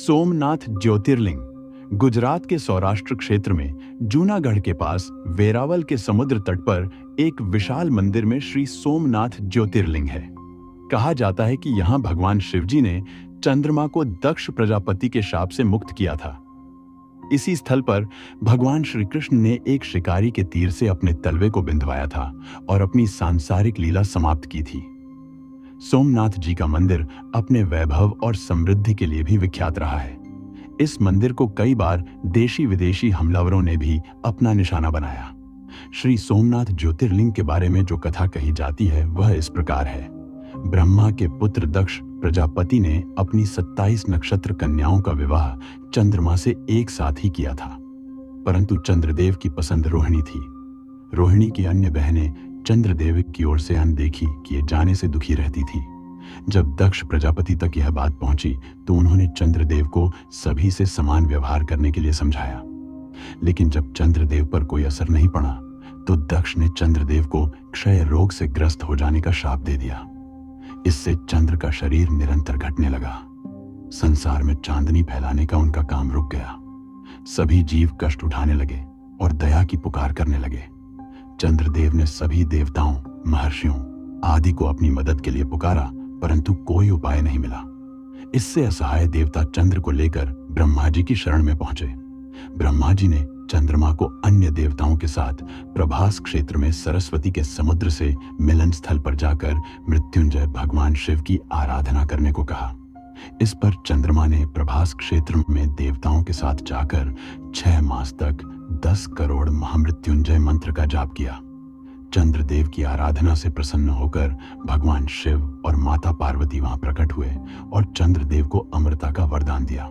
सोमनाथ ज्योतिर्लिंग गुजरात के सौराष्ट्र क्षेत्र में जूनागढ़ के पास वेरावल के समुद्र तट पर एक विशाल मंदिर में श्री सोमनाथ ज्योतिर्लिंग है। कहा जाता है कि यहाँ भगवान शिवजी ने चंद्रमा को दक्ष प्रजापति के शाप से मुक्त किया था। इसी स्थल पर भगवान श्री कृष्ण ने एक शिकारी के तीर से अपने तलवे को बिंधवाया था और अपनी सांसारिक लीला समाप्त की थी। सोमनाथ जी का मंदिर अपने वैभव और समृद्धि के लिए भी विख्यात रहा है। इस मंदिर को कई बार देशी विदेशी हमलावरों ने भी अपना निशाना बनाया। श्री सोमनाथ ज्योतिर्लिंग के बारे में जो कथा कही जाती है वह इस प्रकार है। ब्रह्मा के पुत्र दक्ष प्रजापति ने अपनी 27 नक्षत्र कन्याओं का विवाह चंद्रमा से एक साथ ही किया था, परंतु चंद्रदेव की पसंद रोहिणी थी। रोहिणी की अन्य बहनें चंद्रदेव की ओर से अनदेखी किए जाने से दुखी रहती थी। जब दक्ष प्रजापति तक यह बात पहुंची तो उन्होंने चंद्रदेव को सभी से समान व्यवहार करने के लिए समझाया, लेकिन जब चंद्रदेव पर कोई असर नहीं पड़ा तो दक्ष ने चंद्रदेव को क्षय रोग से ग्रस्त हो जाने का शाप दे दिया। इससे चंद्र का शरीर निरंतर घटने लगा। संसार में चांदनी फैलाने का उनका काम रुक गया। सभी जीव कष्ट उठाने लगे और दया की पुकार करने लगे। चंद्रदेव ने सभी देवताओं, महर्षियों आदि को अपनी मदद के लिए पुकारा, परंतु कोई उपाय नहीं मिला। इससे असहाय देवता चंद्र को लेकर ब्रह्मा जी की शरण में पहुंचे। ब्रह्मा जी ने चंद्रमा को अन्य देवताओं के साथ प्रभास क्षेत्र में सरस्वती के समुद्र से मिलन स्थल पर जाकर मृत्युंजय भगवान शिव की आराधना करने को कहा। इस पर चंद्रमा ने प्रभास क्षेत्र में देवताओं के साथ जाकर 6 मास तक 10 करोड़ महामृत्युंजय मंत्र का जाप किया। चंद्रदेव की आराधना से प्रसन्न होकर भगवान शिव और माता पार्वती वहां प्रकट हुए और चंद्रदेव को अमरता का वरदान दिया।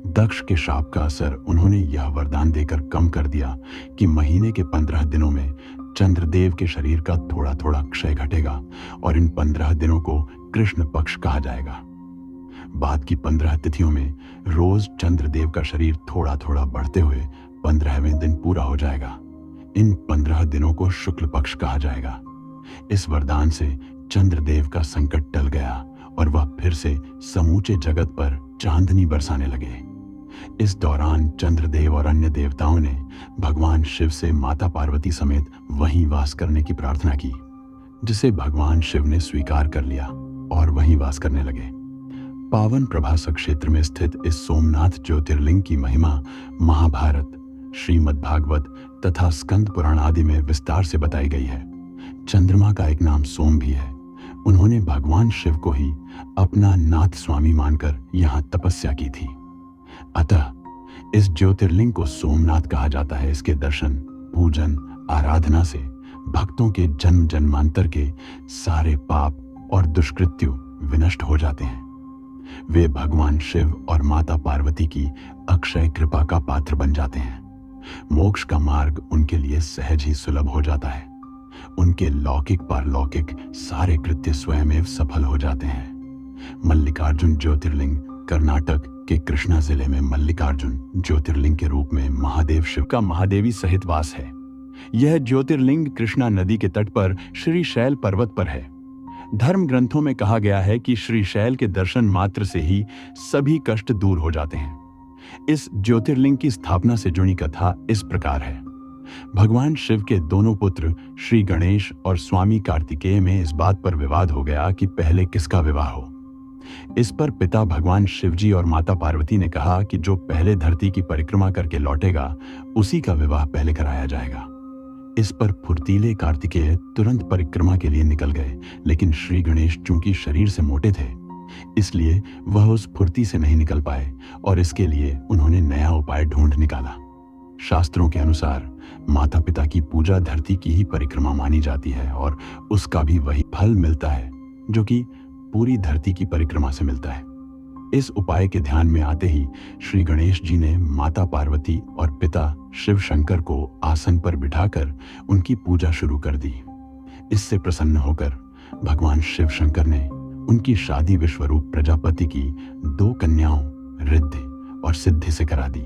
दक्ष के शाप का असर उन्होंने यह वरदान देकर कम कर दिया कि महीने के 15 दिनों में चंद्रदेव के शरीर का थोड़ा थोड़ा क्षय घटेगा और इन 15 दिनों को कृष्ण पक्ष कहा जाएगा। बाद की 15 तिथियों में रोज चंद्रदेव का शरीर थोड़ा थोड़ा बढ़ते हुए 15वें दिन पूरा हो जाएगा। इन 15 दिनों को शुक्ल पक्ष कहा जाएगा। इस वरदान से चंद्रदेव का संकट टल गया और वह फिर से समूचे जगत पर चांदनी बरसाने लगे। इस दौरान चंद्रदेव और अन्य देवताओं ने भगवान शिव से माता पार्वती समेत वहीं वास करने की प्रार्थना की, जिसे भगवान शिव ने स्वीकार कर लिया और वहीं वास करने लगे। पावन प्रभासक क्षेत्र में स्थित इस सोमनाथ ज्योतिर्लिंग की महिमा महाभारत, श्रीमद् भागवत तथा स्कंद पुराण आदि में विस्तार से बताई गई है। चंद्रमा का एक नाम सोम भी है। उन्होंने भगवान शिव को ही अपना नाथ स्वामी मानकर यहाँ तपस्या की थी। अतः इस ज्योतिर्लिंग को सोमनाथ कहा जाता है। इसके दर्शन, पूजन, आराधना से भक्तों के जन्म जन्मांतर के सारे पाप और दुष्कृत्य विनष्ट हो जाते हैं। वे भगवान शिव और माता पार्वती की अक्षय कृपा का पात्र बन जाते हैं। मोक्ष का मार्ग उनके लिए सहज ही सुलभ हो जाता है। उनके लौकिक पारलौकिक सारे कृत्य स्वयमेव सफल हो जाते हैं। मल्लिकार्जुन ज्योतिर्लिंग कर्नाटक के कृष्णा जिले में मल्लिकार्जुन ज्योतिर्लिंग के रूप में महादेव शिव का महादेवी सहित वास है। यह ज्योतिर्लिंग कृष्णा नदी के तट पर श्रीशैल पर्वत पर है। धर्म ग्रंथों में कहा गया है कि श्रीशैल के दर्शन मात्र से ही सभी कष्ट दूर हो जाते हैं। इस ज्योतिर्लिंग की स्थापना से जुड़ी कथा इस प्रकार है। भगवान शिव के दोनों पुत्र श्री गणेश और स्वामी कार्तिकेय में इस बात पर विवाद हो गया कि पहले किसका विवाह हो। इस पर पिता भगवान शिवजी और माता पार्वती ने कहा कि जो पहले धरती की परिक्रमा करके लौटेगा उसी का विवाह पहले कराया जाएगा। इस पर फुर्तीले कार्तिकेय तुरंत परिक्रमा के लिए निकल गए, लेकिन श्री गणेश चूंकि शरीर से मोटे थे इसलिए वह उस फुर्ती से नहीं निकल पाए और इसके लिए उन्होंने नया उपाय ढूंढ निकाला। शास्त्रों के अनुसार माता पिता की पूजा धरती की ही परिक्रमा मानी जाती है और उसका भी वही फल मिलता है जो कि पूरी धरती की परिक्रमा से मिलता है। इस उपाय के ध्यान में आते ही श्री गणेश जी ने माता पार्वती और पिता शिव शंकर को आसन पर बिठाकर उनकी पूजा शुरू कर दी। इससे प्रसन्न होकर भगवान शिव शंकर ने उनकी शादी विश्वरूप प्रजापति की 2 कन्याओं रिद्धि और सिद्धि से करा दी।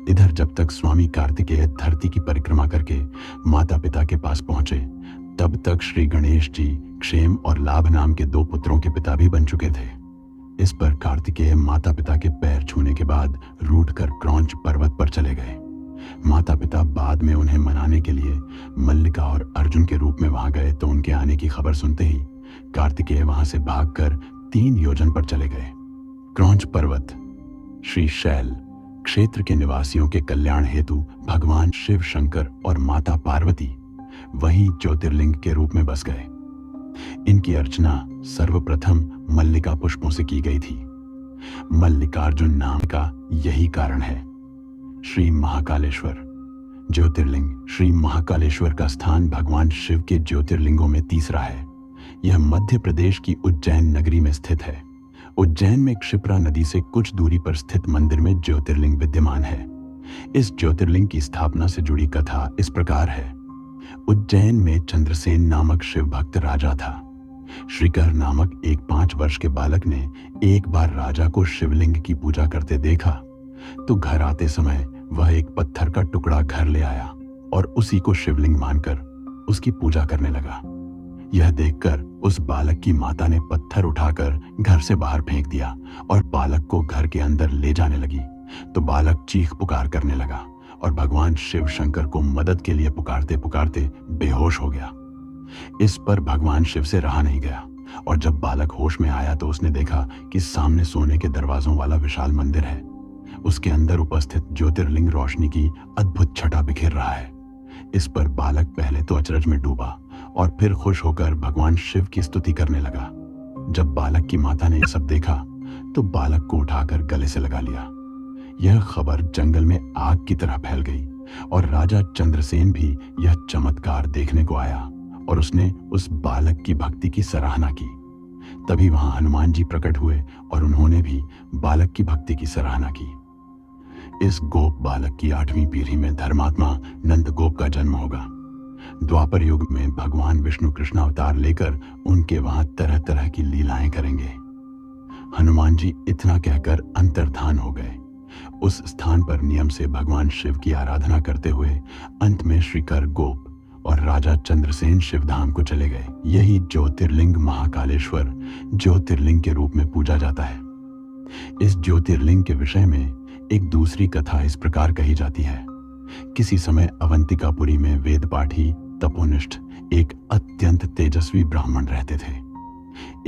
इधर जब तक स्वामी कार्तिकेय धरती की परिक्रमा करके माता पिता के पास पहुंचे तब तक श्री गणेश जी क्षेम और लाभ नाम के 2 पुत्रों के पिता भी बन चुके थे। इस पर कार्तिकेय माता पिता के पैर छूने के बाद रूठकर क्रौंच पर्वत पर चले गए। माता पिता बाद में उन्हें मनाने के लिए मल्लिका और अर्जुन के रूप में वहां गए तो उनके आने की खबर सुनते ही कार्तिकेय वहां से भागकर 3 योजन पर चले गए। क्रौंच पर्वत श्री शैल क्षेत्र के निवासियों के कल्याण हेतु भगवान शिव शंकर और माता पार्वती वहीं ज्योतिर्लिंग के रूप में बस गए। इनकी अर्चना सर्वप्रथम मल्लिका पुष्पों से की गई थी। मल्लिकार्जुन नाम का यही कारण है। श्री महाकालेश्वर ज्योतिर्लिंग श्री महाकालेश्वर का स्थान भगवान शिव के ज्योतिर्लिंगों में तीसरा है। यह मध्य प्रदेश की उज्जैन नगरी में स्थित है। उज्जैन में क्षिप्रा नदी से कुछ दूरी पर स्थित मंदिर में ज्योतिर्लिंग विद्यमान है। इस ज्योतिर्लिंग की स्थापना से जुड़ी कथा इस प्रकार है। उज्जैन में चंद्रसेन नामक शिव भक्त राजा था। श्रीकर नामक एक 5 वर्ष के बालक ने एक बार राजा को शिवलिंग की पूजा करते देखा तो घर आते समय वह एक पत्थर का टुकड़ा घर ले आया और उसी को शिवलिंग मानकर उसकी पूजा करने लगा। यह देखकर उस बालक की माता ने पत्थर उठाकर घर से बाहर फेंक दिया और बालक को घर के अंदर ले जाने लगी तो बालक चीख पुकार करने लगा और भगवान शिव शंकर को मदद के लिए पुकारते पुकारते बेहोश हो गया। इस पर भगवान शिव से रहा नहीं गया और जब बालक होश में आया तो उसने देखा कि सामने सोने के दरवाजों वाला विशाल मंदिर है। उसके अंदर उपस्थित ज्योतिर्लिंग रोशनी की अद्भुत छटा बिखेर रहा है। इस पर बालक पहले तो अचरज में डूबा और फिर खुश होकर भगवान शिव की स्तुति करने लगा। जब बालक की माता ने यह सब देखा तो बालक को उठाकर गले से लगा लिया। यह खबर जंगल में आग की तरह फैल गई और राजा चंद्रसेन भी यह चमत्कार देखने को आया और उसने उस बालक की भक्ति की सराहना की। तभी वहां हनुमान जी प्रकट हुए और उन्होंने भी बालक की भक्ति की सराहना की। इस गोप बालक की 8वीं पीढ़ी में धर्मात्मा नंद गोप का जन्म होगा। द्वापर युग में भगवान विष्णु कृष्ण अवतार लेकर उनके वहां तरह तरह की लीलाएं करेंगे। हनुमान जी इतना कहकर अंतर्धान हो गए। उस स्थान पर नियम से भगवान शिव की आराधना करते हुए अंत में श्रीकर गोप और राजा चंद्रसेन शिवधाम को चले गए। यही ज्योतिर्लिंग महाकालेश्वर ज्योतिर्लिंग के रूप में पूजा जाता है। इस ज्योतिर्लिंग के विषय में एक दूसरी कथा इस प्रकार कही जाती है। किसी समय अवंतिकापुरी में वेद पाठी तपोनिष्ठ एक अत्यंत तेजस्वी ब्राह्मण रहते थे।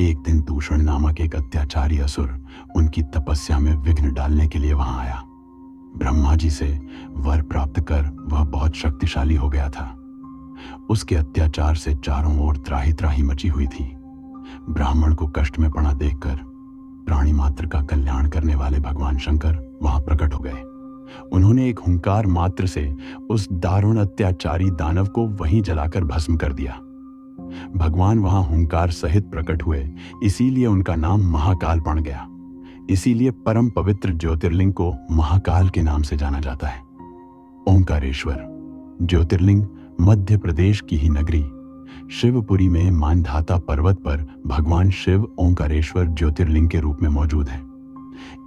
एक दिन दूषण नामक एक अत्याचारी असुर उनकी तपस्या में विघ्न डालने के लिए वहां आया। ब्रह्मा जी से वर प्राप्त कर वह बहुत शक्तिशाली हो गया था। उसके अत्याचार से चारों ओर त्राही त्राही मची हुई थी। ब्राह्मण को कष्ट में पड़ा देखकर प्राणी मात्र का कल्याण करने वाले भगवान शंकर वहां प्रकट हो गए। उन्होंने एक हुंकार मात्र से उस दारुण अत्याचारी दानव को वहीं जलाकर भस्म कर दिया। भगवान वहां हुंकार सहित प्रकट हुए, इसीलिए उनका नाम महाकाल पड़ गया। इसीलिए परम पवित्र ज्योतिर्लिंग को महाकाल के नाम से जाना जाता है। ओंकारेश्वर ज्योतिर्लिंग मध्य प्रदेश की ही नगरी शिवपुरी में मानधाता पर्वत पर भगवान शिव ओंकारेश्वर ज्योतिर्लिंग के रूप में मौजूद है।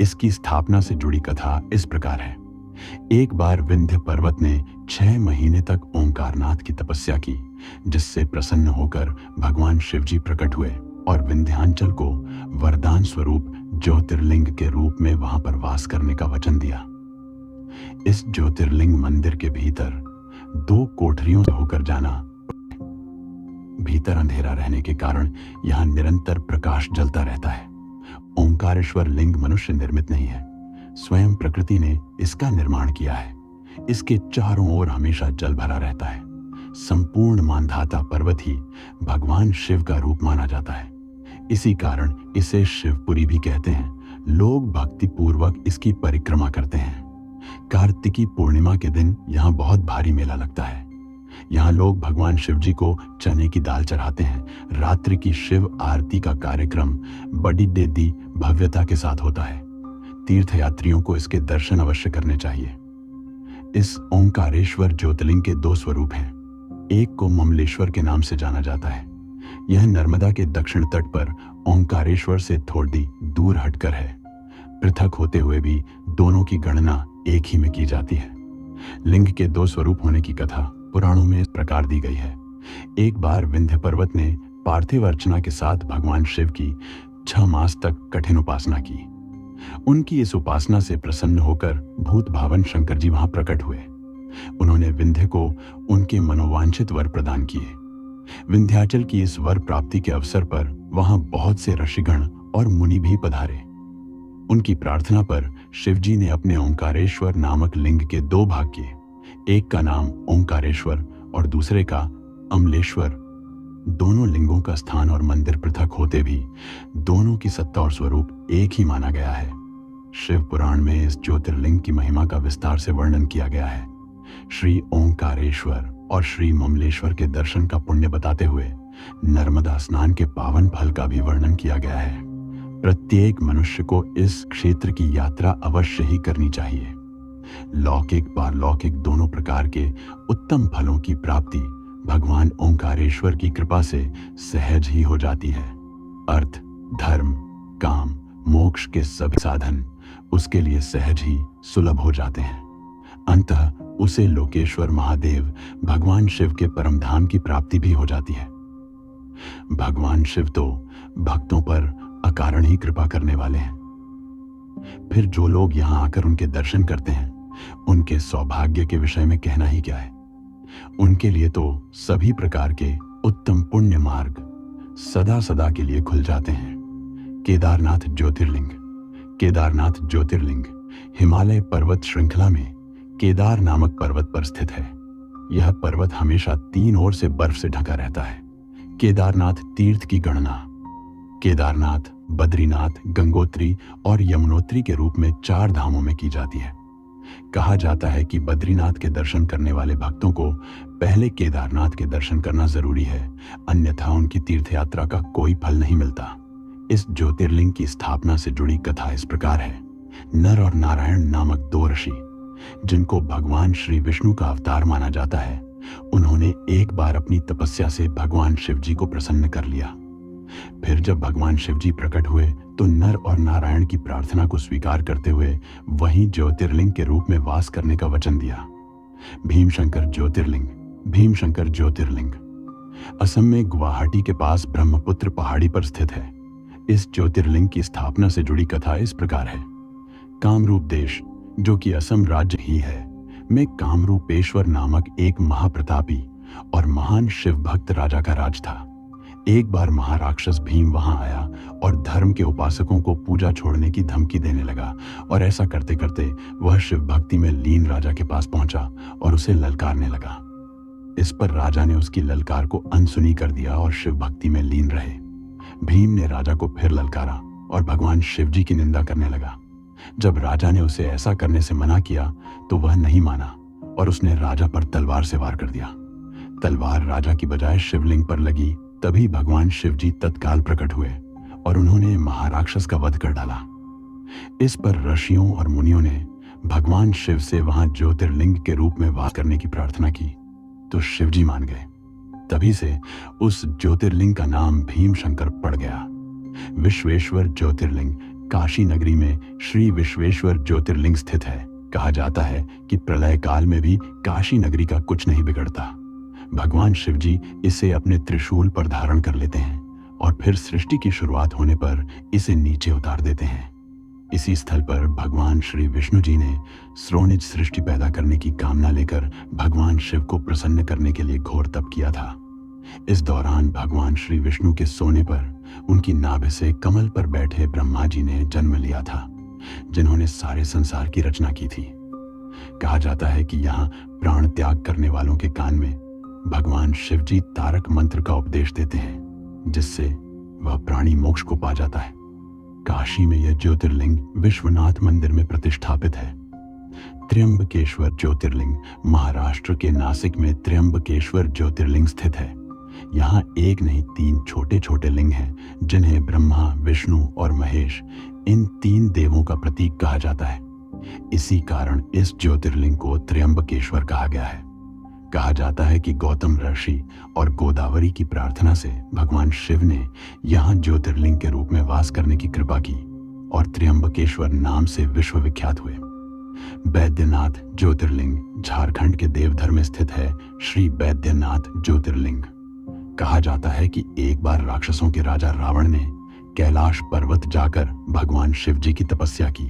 इसकी स्थापना से जुड़ी कथा इस प्रकार है। एक बार विंध्य पर्वत ने 6 महीने तक ओंकारनाथ की तपस्या की, जिससे प्रसन्न होकर भगवान शिव जी प्रकट हुए और विंध्यांचल को वरदान स्वरूप ज्योतिर्लिंग के रूप में वहां पर वास करने का वचन दिया। इस ज्योतिर्लिंग मंदिर के भीतर 2 कोठरियों से होकर जाना। भीतर अंधेरा रहने के कारण यहां निरंतर प्रकाश जलता रहता है। ओंकारेश्वर लिंग मनुष्य निर्मित नहीं है, स्वयं प्रकृति ने इसका निर्माण किया है। इसके चारों ओर हमेशा जल भरा रहता है। संपूर्ण मानधाता पर्वत ही भगवान शिव का रूप माना जाता है। इसी कारण इसे शिवपुरी भी कहते हैं। लोग भक्ति पूर्वक इसकी परिक्रमा करते हैं। कार्तिकी पूर्णिमा के दिन यहाँ बहुत भारी मेला लगता है। यहाँ लोग भगवान शिव जी को चने की दाल चढ़ाते हैं। रात्रि की शिव आरती का कार्यक्रम बड़ी देदी भव्यता के साथ होता है। तीर्थयात्रियों को इसके दर्शन अवश्य करने चाहिए। इस ओंकारेश्वर ज्योतिर्लिंग के 2 स्वरूप हैं। एक को ममलेश्वर के नाम से जाना जाता है। यह नर्मदा के दक्षिण तट पर ओंकारेश्वर से थोड़ी दूर हटकर है। पृथक होते हुए भी दोनों की गणना एक ही में की जाती है। लिंग के 2 स्वरूप होने की कथा पुराणों में इस प्रकार दी गई है। एक बार विंध्य पर्वत ने पार्थिव अर्चना के साथ भगवान शिव की 6 मास तक कठिन उपासना की। उनकी इस उपासना से प्रसन्न होकर भूत भावन शंकर जी वहां प्रकट हुए। उन्होंने विंध्य को उनके मनोवांछित वर प्रदान किए। विंध्याचल की इस वर प्राप्ति के अवसर पर वहां बहुत से ऋषिगण और मुनि भी पधारे। उनकी प्रार्थना पर शिवजी ने अपने ओंकारेश्वर नामक लिंग के दो भाग किए, एक का नाम ओंकारेश्वर और दूसरे का अमलेश्वर। दोनों लिंगों का स्थान और मंदिर पृथक होते भी दोनों की सत्ता और स्वरूप एक ही माना गया है। शिव पुराण में इस ज्योतिर्लिंग की महिमा का विस्तार से वर्णन किया गया है। श्री ओंकारेश्वर और श्री ममलेश्वर के दर्शन का पुण्य बताते हुए नर्मदा स्नान के पावन फल का भी वर्णन किया गया है। प्रत्येक मनुष्य को इस क्षेत्र की यात्रा अवश्य ही करनी चाहिए। लौकिक पारलौकिक दोनों प्रकार के उत्तम फलों की प्राप्ति भगवान ओंकारेश्वर की कृपा से सहज ही हो जाती है। अर्थ, धर्म, काम, मोक्ष के सभी साधन उसके लिए सहज ही सुलभ हो जाते हैं। अंततः उसे लोकेश्वर महादेव भगवान शिव के परम धाम की प्राप्ति भी हो जाती है। भगवान शिव तो भक्तों पर अकारण ही कृपा करने वाले हैं। फिर जो लोग यहां आकर उनके दर्शन करते हैं, उनके सौभाग्य के विषय में कहना ही क्या है। उनके लिए तो सभी प्रकार के उत्तम पुण्य मार्ग सदा सदा के लिए खुल जाते हैं। केदारनाथ ज्योतिर्लिंग। केदारनाथ ज्योतिर्लिंग हिमालय पर्वत श्रृंखला में केदार नामक पर्वत पर स्थित है। यह पर्वत हमेशा 3 ओर से बर्फ से ढका रहता है। केदारनाथ तीर्थ की गणना केदारनाथ, बद्रीनाथ, गंगोत्री और यमुनोत्री के रूप में 4 धामों में की जाती है। कहा जाता है कि बद्रीनाथ के दर्शन करने वाले भक्तों को पहले केदारनाथ के दर्शन करना जरूरी है, अन्यथा उनकी तीर्थ यात्रा का कोई फल नहीं मिलता। इस ज्योतिर्लिंग की स्थापना से जुड़ी कथा इस प्रकार है। नर और नारायण नामक 2 ऋषि, जिनको भगवान श्री विष्णु का अवतार माना जाता है, उन्होंने एक बार अपनी तपस्या से भगवान शिव जी को प्रसन्न कर लिया। फिर जब भगवान शिव जी प्रकट हुए तो नर और नारायण की प्रार्थना को स्वीकार करते हुए वहीं ज्योतिर्लिंग के रूप में वास करने का वचन दिया। भीमशंकर ज्योतिर्लिंग। भीमशंकर ज्योतिर्लिंग असम में गुवाहाटी के पास ब्रह्मपुत्र पहाड़ी पर स्थित है। इस ज्योतिर्लिंग की स्थापना से जुड़ी कथा इस प्रकार है। कामरूप देश, जो कि असम राज्य ही है, में कामरूपेश्वर नामक एक महाप्रतापी और महान शिव भक्त राजा का राज था। एक बार महाराक्षस भीम वहां आया और धर्म के उपासकों को पूजा छोड़ने की धमकी देने लगा, और ऐसा करते करते वह शिव भक्ति में लीन राजा के पास पहुंचा और उसे ललकारने लगा। इस पर राजा ने उसकी ललकार को अनसुनी कर दिया और शिव भक्ति में लीन रहे। भीम ने राजा को फिर ललकारा और भगवान शिव जी की निंदा करने लगा। जब राजा ने उसे ऐसा करने से मना किया तो वह नहीं माना और उसने राजा पर तलवार से वार कर दिया। तलवार राजा की बजाय शिवलिंग पर लगी, तभी भगवान शिव जी तत्काल प्रकट हुए और उन्होंने महाराक्षस का वध कर डाला। इस पर ऋषियों और मुनियों ने भगवान शिव से वहां ज्योतिर्लिंग के रूप में वास करने की प्रार्थना की तो शिव जी मान गए। तभी से उस ज्योतिर्लिंग का नाम भीमशंकर पड़ गया। विश्वेश्वर ज्योतिर्लिंग काशी नगरी में श्री विश्वेश्वर ज्योतिर्लिंग स्थित है। कहा जाता है कि प्रलय काल में भी काशी नगरी का कुछ नहीं बिगड़ता। भगवान शिव जी इसे अपने त्रिशूल पर धारण कर लेते हैं और फिर सृष्टि की शुरुआत होने पर इसे नीचे उतार देते हैं। इसी स्थल पर भगवान श्री विष्णु जी ने श्रोणिज सृष्टि पैदा करने की कामना लेकर भगवान शिव को प्रसन्न करने के लिए घोर तप किया था। इस दौरान भगवान श्री विष्णु के सोने पर उनकी नाभि से कमल पर बैठे ब्रह्मा जी ने जन्म लिया था, जिन्होंने सारे संसार की रचना की थी। कहा जाता है कि यहाँ प्राण त्याग करने वालों के कान में भगवान शिव जी तारक मंत्र का उपदेश देते हैं, जिससे वह प्राणी मोक्ष को पा जाता है। काशी में यह ज्योतिर्लिंग विश्वनाथ मंदिर में प्रतिष्ठापित है। त्र्यंबकेश्वर ज्योतिर्लिंग महाराष्ट्र के नासिक में त्र्यंबकेश्वर ज्योतिर्लिंग स्थित है। यहाँ एक नहीं 3 छोटे छोटे लिंग हैं, जिन्हें ब्रह्मा, विष्णु और महेश, इन 3 देवों का प्रतीक कहा जाता है। इसी कारण इस ज्योतिर्लिंग को त्र्यंबकेश्वर कहा गया है। कहा जाता है कि गौतम ऋषि और गोदावरी की प्रार्थना से भगवान शिव ने यहाँ ज्योतिर्लिंग के रूप में वास करने की कृपा की और त्र्यंबकेश्वर नाम से विश्व विख्यात हुए। बैद्यनाथ ज्योतिर्लिंग झारखंड के देवधर में स्थित है। श्री बैद्यनाथ ज्योतिर्लिंग। कहा जाता है कि एक बार राक्षसों के राजा रावण ने कैलाश पर्वत जाकर भगवान शिव जी की तपस्या की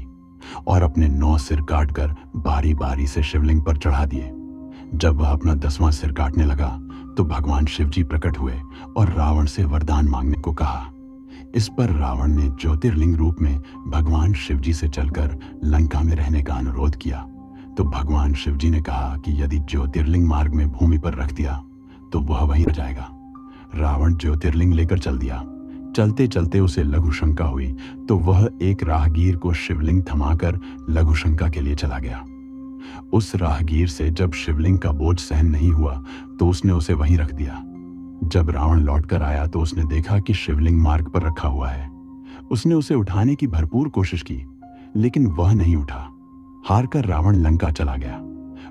और अपने 9 सिर काटकर बारी बारी से शिवलिंग पर चढ़ा दिए। जब वह अपना 10वां सिर काटने लगा तो भगवान शिव जी प्रकट हुए और रावण से वरदान मांगने को कहा। इस पर रावण ने ज्योतिर्लिंग रूप में भगवान शिव जी से चलकर लंका में रहने का अनुरोध किया। तो भगवान शिव जी ने कहा कि यदि ज्योतिर्लिंग मार्ग में भूमि पर रख दिया तो वह वहीं रह जाएगा। रावण ज्योतिर्लिंग लेकर चल दिया। चलते चलते उसे लघु शंका हुई तो वह एक राहगीर को शिवलिंग थमाकर लघु शंका के लिए चला गया। उस राहगीर से जब शिवलिंग का बोझ सहन नहीं हुआ तो उसने उसे वहीं रख दिया। जब रावण लौटकर आया तो उसने देखा कि शिवलिंग मार्ग पर रखा हुआ है। उसने उसे उठाने की भरपूर कोशिश की लेकिन वह नहीं उठा। हारकर रावण लंका चला गया।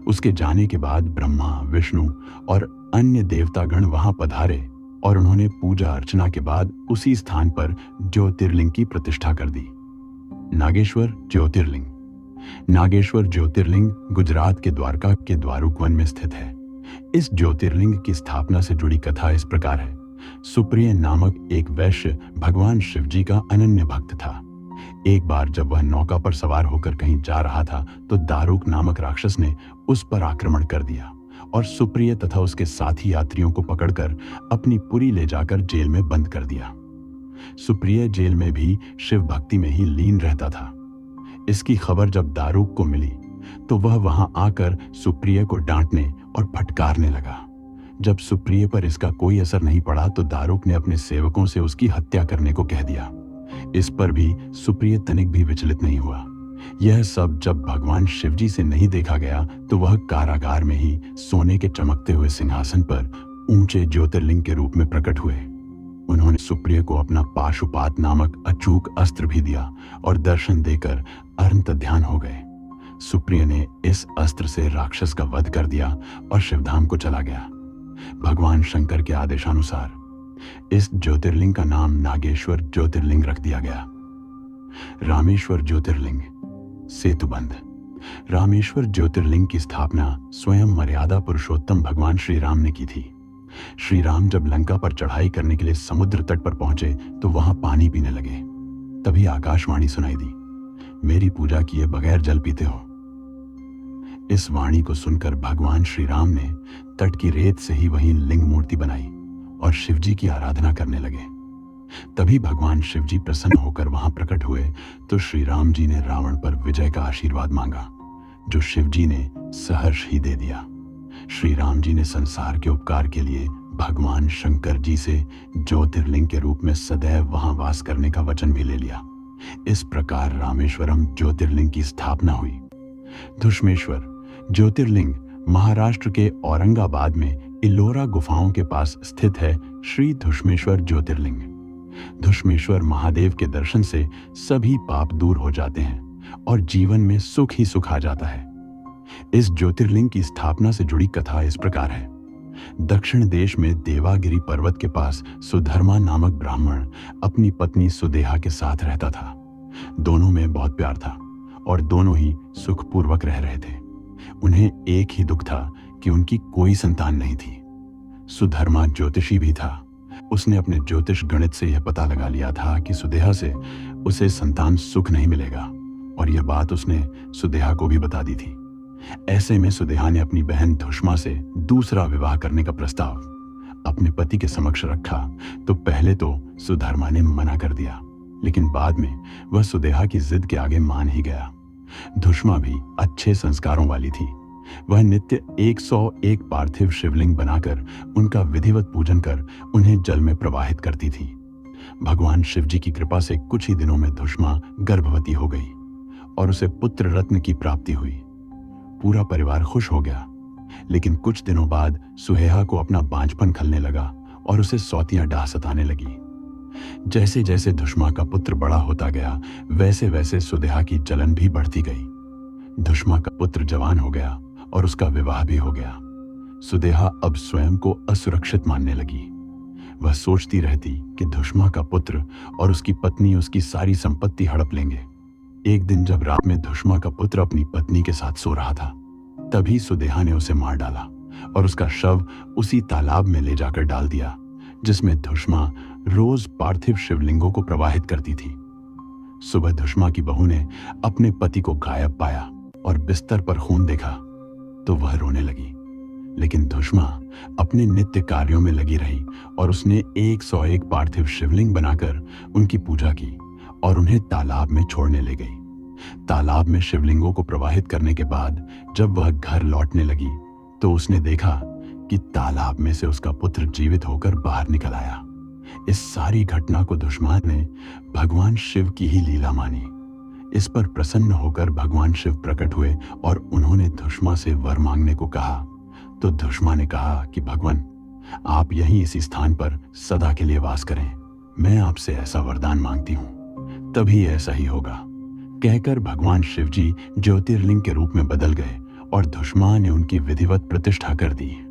उसके जाने के बाद ब्रह्मा, विष्णु और अन्य देवतागण वहां पधारे और उन्होंने पूजा अर्चना के बाद उसी स्थान पर ज्योतिर्लिंग की प्रतिष्ठा कर दी। नागेश्वर ज्योतिर्लिंग। नागेश्वर ज्योतिर्लिंग गुजरात के द्वारका के द्वारुक वन में स्थित है। इस ज्योतिर्लिंग की स्थापना से जुड़ी कथा इस प्रकार है। सुप्रिय नामक एक वैश्य भगवान शिव जी का अनन्य भक्त था। एक बार जब वह नौका पर सवार होकर कहीं जा रहा था तो दारुक नामक राक्षस ने उस पर आक्रमण कर दिया और सुप्रिय तथा उसके साथी यात्रियों को पकड़कर अपनी पुरी ले जाकर जेल में बंद कर दिया। सुप्रिय जेल में भी शिव भक्ति में ही लीन रहता था। इसकी खबर जब दारुक को मिली तो वह वहां आकर सुप्रिय को डांटने और फटकारने लगा। जब सुप्रिय पर इसका कोई असर नहीं पड़ा तो दारुक ने अपने सेवकों से उसकी हत्या करने को कह दिया। इस पर भी सुप्रिय तनिक भी विचलित नहीं हुआ। यह सब जब भगवान शिवजी से नहीं देखा गया तो वह कारागार में ही सोने के चमकते हुए सिंहासन पर ऊंचे ज्योतिर्लिंग के रूप में प्रकट हुए। उन्होंने सुप्रिय को अपना पाशुपात नामक अचूक अस्त्र भी दिया और दर्शन देकर अनंत ध्यान हो गए। सुप्रिय ने इस अस्त्र से राक्षस का वध कर दिया और शिवधाम को चला गया। भगवान शंकर के आदेशानुसार इस ज्योतिर्लिंग का नाम नागेश्वर ज्योतिर्लिंग रख दिया गया। रामेश्वर ज्योतिर्लिंग। सेतुबंध। रामेश्वर ज्योतिर्लिंग की स्थापना स्वयं मर्यादा पुरुषोत्तम भगवान श्री राम ने की थी। श्री राम जब लंका पर चढ़ाई करने के लिए समुद्र तट पर पहुंचे तो वहां पानी पीने लगे। तभी आकाशवाणी सुनाई दी, मेरी पूजा किए बगैर जल पीते हो। इस वाणी को सुनकर भगवान श्री राम ने तट की रेत से ही वहीं लिंग मूर्ति बनाई और शिवजी की आराधना करने लगे। तभी भगवान शिवजी प्रसन्न होकर वहां प्रकट हुए तो श्री राम जी ने रावण पर विजय का आशीर्वाद मांगा, जो शिवजी ने सहर्ष ही दे दिया। श्री राम जी ने संसार के उपकार के लिए भगवान शंकर जी से ज्योतिर्लिंग के रूप में सदैव वहां वास करने का वचन भी ले लिया। इस प्रकार रामेश्वरम ज्योतिर्लिंग की स्थापना हुई। धुष्मेश्वर ज्योतिर्लिंग महाराष्ट्र के औरंगाबाद में इलोरा गुफाओं के पास स्थित है। श्री धुष्मेश्वर ज्योतिर्लिंग। धुष्मेश्वर महादेव के दर्शन से सभी पाप दूर हो जाते हैं और जीवन में सुख ही सुख आ जाता है। इस ज्योतिर्लिंग की स्थापना से जुड़ी कथा इस प्रकार है। दक्षिण देश में देवागिरी पर्वत के पास सुधर्मा नामक ब्राह्मण अपनी पत्नी सुदेहा के साथ रहता था। दोनों में बहुत प्यार था और दोनों ही सुखपूर्वक रह रहे थे। उन्हें एक ही दुख था कि उनकी कोई संतान नहीं थी। सुधर्मा ज्योतिषी भी था। उसने अपने ज्योतिष गणित से यह पता लगा लिया था कि सुदेहा से उसे संतान सुख नहीं मिलेगा और यह बात उसने सुदेहा को भी बता दी थी। ऐसे में सुदेहा ने अपनी बहन धुष्मा से दूसरा विवाह करने का प्रस्ताव अपने पति के समक्ष रखा तो पहले तो सुधर्मा ने मना कर दिया, लेकिन बाद में वह सुदेहा की जिद के आगे मान ही गया। धुष्मा भी अच्छे संस्कारों वाली थी। वह नित्य 101 पार्थिव शिवलिंग बनाकर उनका विधिवत पूजन कर उन्हें जल में प्रवाहित करती थी। भगवान शिव जी की कृपा से कुछ ही दिनों में धुष्मा गर्भवती हो गई और उसे पुत्र रत्न की प्राप्ति हुई। पूरा परिवार खुश हो गया, लेकिन कुछ दिनों बाद सुहेहा को अपना बांझपन खलने लगा और उसे सौतियां डाह सताने लगी। जैसे जैसे धुष्मा का पुत्र बड़ा होता गया वैसे वैसे सुदेहा की जलन भी बढ़ती गई। धुष्मा का पुत्र जवान हो गया और उसका विवाह भी हो गया। सुदेहा अब स्वयं को असुरक्षित मानने लगी। वह सोचती रहती कि धुष्मा का पुत्र और उसकी पत्नी उसकी सारी संपत्ति हड़प लेंगे। एक दिन जब रात में धुष्मा का पुत्र अपनी पत्नी के साथ सो रहा था, तभी सुदेहा ने उसे मार डाला और उसका शव उसी तालाब में ले जाकर डाल दिया जिसमें धुष्मा रोज पार्थिव शिवलिंगों को प्रवाहित करती थी। सुबह धुष्मा की बहू ने अपने पति को गायब पाया और बिस्तर पर खून देखा तो वह रोने लगी। लेकिन धुष्मा अपने नित्य कार्यों में लगी रही और उसने 101 पार्थिव शिवलिंग बनाकर उनकी पूजा की और उन्हें तालाब में छोड़ने ले गई। तालाब में शिवलिंगों को प्रवाहित करने के बाद जब वह घर लौटने लगी तो उसने देखा कि तालाब में से उसका पुत्र जीवित होकर बाहर निकल आया। इस सारी घटना को धुष्मान ने भगवान शिव की ही लीला मानी। इस पर प्रसन्न होकर भगवान शिव प्रकट हुए और उन्होंने धुष्मा से वर मांगने को कहा। तो धुष्मा ने कहा कि भगवान, आप यहीं इसी स्थान पर सदा के लिए वास करें। मैं आपसे ऐसा वरदान मांगती हूं, तभी ऐसा ही होगा। कहकर भगवान शिवजी ज्योतिर्लिंग के रूप में बदल गए और धुष्मा ने उनकी विधिवत प्रतिष्ठा कर दी।